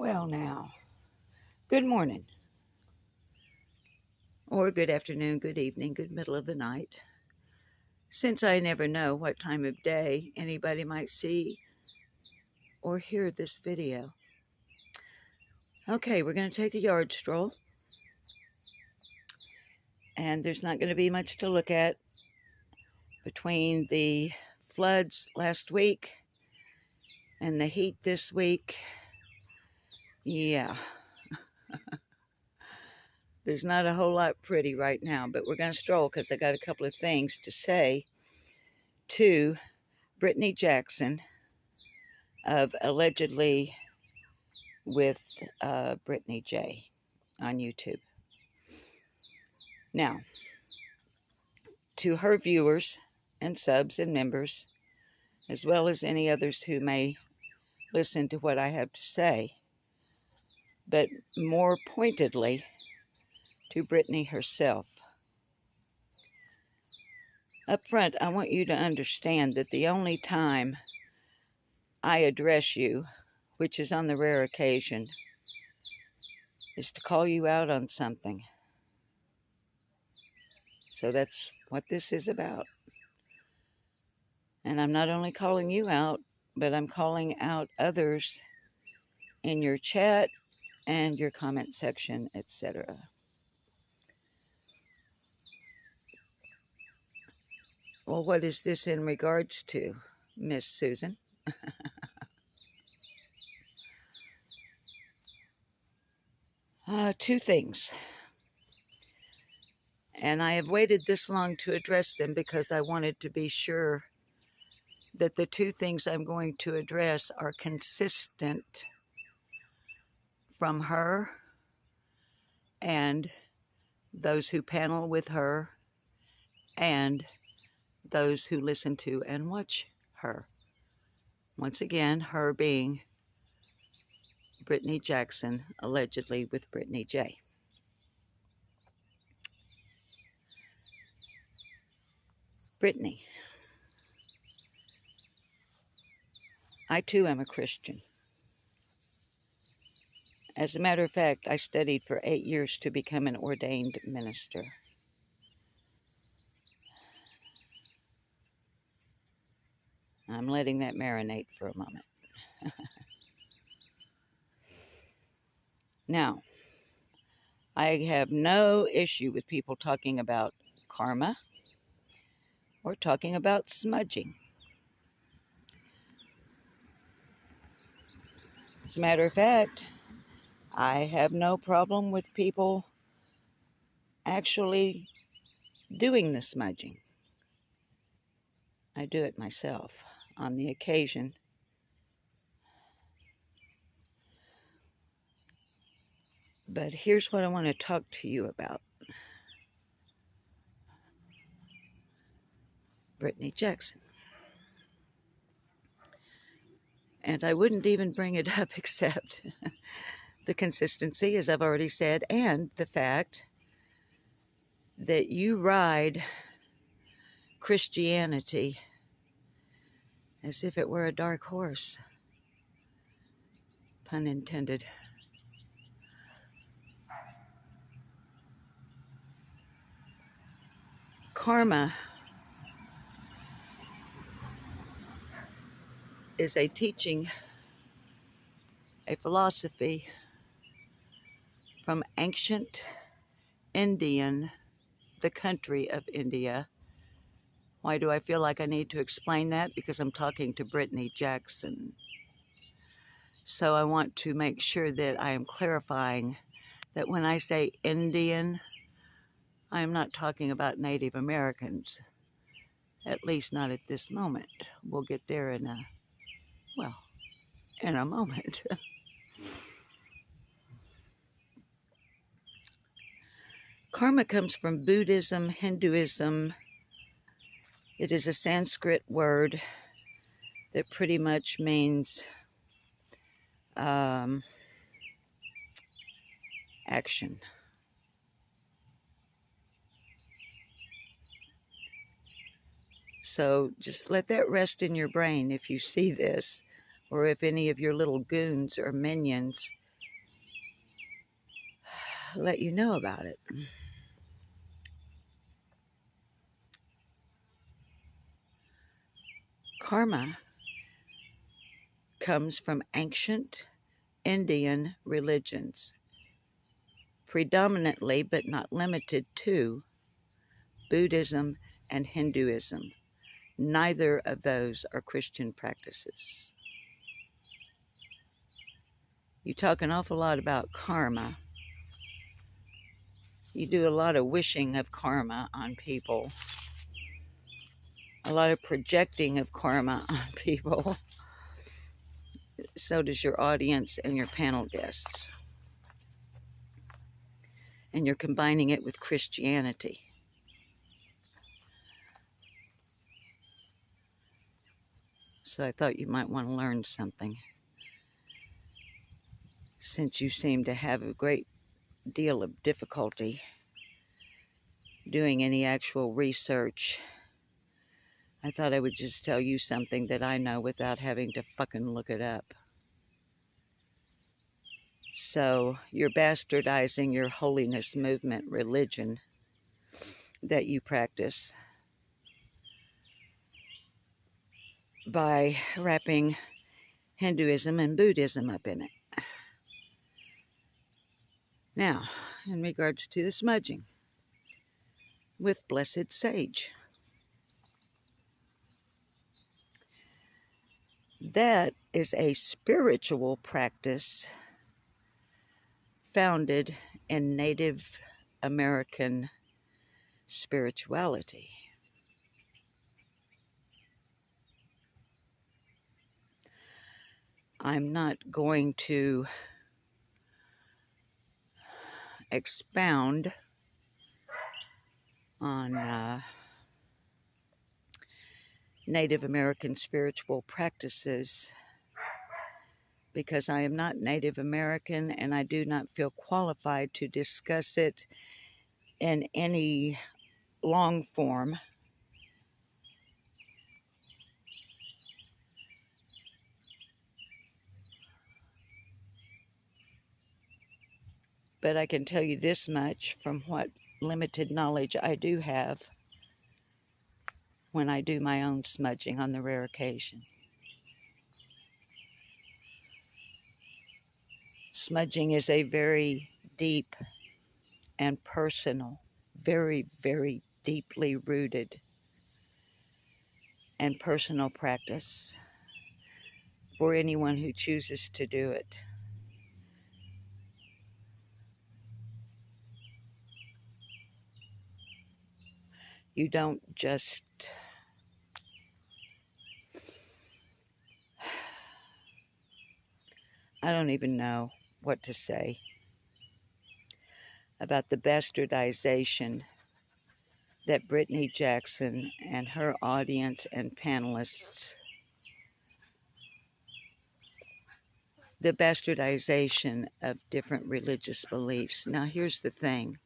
Well, now, good morning, or good afternoon, good evening, good middle of the night. Since I never know what time of day anybody might see or hear this video. Okay, we're going to take a yard stroll. And there's not going to be much to look at between the floods last week and the heat this week. Yeah. There's not a whole lot pretty right now, but we're going to stroll because I got a couple of things to say to Brittany Jackson of Allegedly with Brittany J on YouTube. Now, to her viewers and subs and members, as well as any others who may listen to what I have to say, but more pointedly to Brittany herself. Up front, I want you to understand that the only time I address you, which is on the rare occasion, is to call you out on something. So that's what this is about. And I'm not only calling you out, but I'm calling out others in your chat and your comment section, etc. Well, what is this in regards to, Miss Susan? Two things. And I have waited this long to address them because I wanted to be sure that the two things I'm going to address are consistent from her and those who panel with her and those who listen to and watch her. Once again, her being Brittany Jackson, allegedly with Brittany J. Brittany, I too am a Christian. As a matter of fact, I studied for 8 years to become an ordained minister. I'm letting that marinate for a moment. Now, I have no issue with people talking about karma or talking about smudging. As a matter of fact, I have no problem with people actually doing the smudging. I do it myself on the occasion. But here's what I want to talk to you about. Brittany Jackson. And I wouldn't even bring it up except the consistency, as I've already said, and the fact that you ride Christianity as if it were a dark horse. Pun intended. Karma is a teaching, a philosophy from ancient Indian, the country of India. Why do I feel like I need to explain that? Because I'm talking to Brittany Jackson. So I want to make sure that I am clarifying that when I say Indian, I am not talking about Native Americans, at least not at this moment. We'll get there in a moment. Karma comes from Buddhism, Hinduism. It is a Sanskrit word that pretty much means action. So just let that rest in your brain if you see this, or if any of your little goons or minions let you know about it. Karma comes from ancient Indian religions, predominantly but not limited to Buddhism and Hinduism. Neither of those are Christian practices. You talk an awful lot about karma. You do a lot of wishing of karma on people, a lot of projecting of karma on people. So does your audience and your panel guests. And you're combining it with Christianity. So I thought you might want to learn something, since you seem to have a great deal of difficulty doing any actual research. I thought I would just tell you something that I know without having to fucking look it up. So you're bastardizing your holiness movement religion that you practice by wrapping Hinduism and Buddhism up in it. Now, in regards to the smudging with blessed sage, that is a spiritual practice founded in Native American spirituality. I'm not going to expound on Native American spiritual practices because I am not Native American and I do not feel qualified to discuss it in any long form. But I can tell you this much from what limited knowledge I do have when I do my own smudging on the rare occasion. Smudging is a very deep and personal, very, very deeply rooted and personal practice for anyone who chooses to do it. You don't just I don't even know what to say about the bastardization that Brittany Jackson and her audience and panelists, the bastardization of different religious beliefs. Now, here's the thing.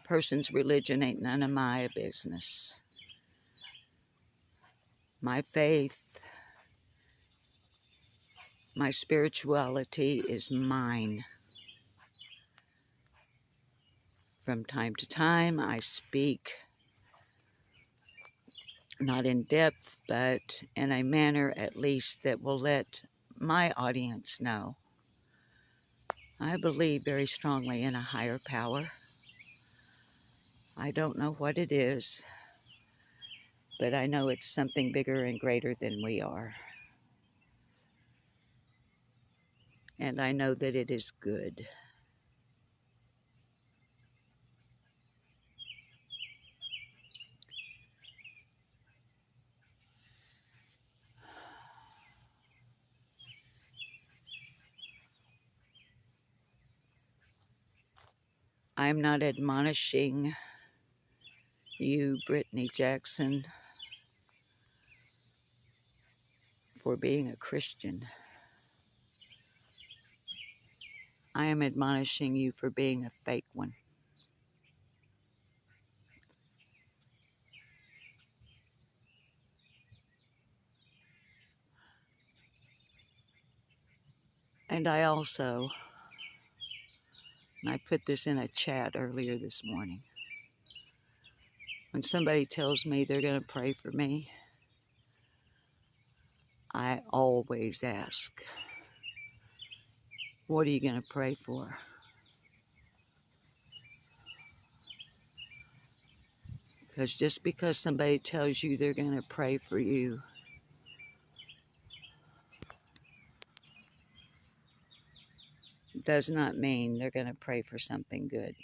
A person's religion ain't none of my business. My faith, my spirituality is mine. From time to time, I speak, not in depth, but in a manner at least that will let my audience know. I believe very strongly in a higher power. I don't know what it is, but I know it's something bigger and greater than we are. And I know that it is good. I'm not admonishing you, Brittany Jackson, for being a Christian. I am admonishing you for being a fake one. And I also And I put this in a chat earlier this morning. When somebody tells me they're going to pray for me, I always ask, what are you going to pray for? Because just because somebody tells you they're going to pray for you, does not mean they're going to pray for something good.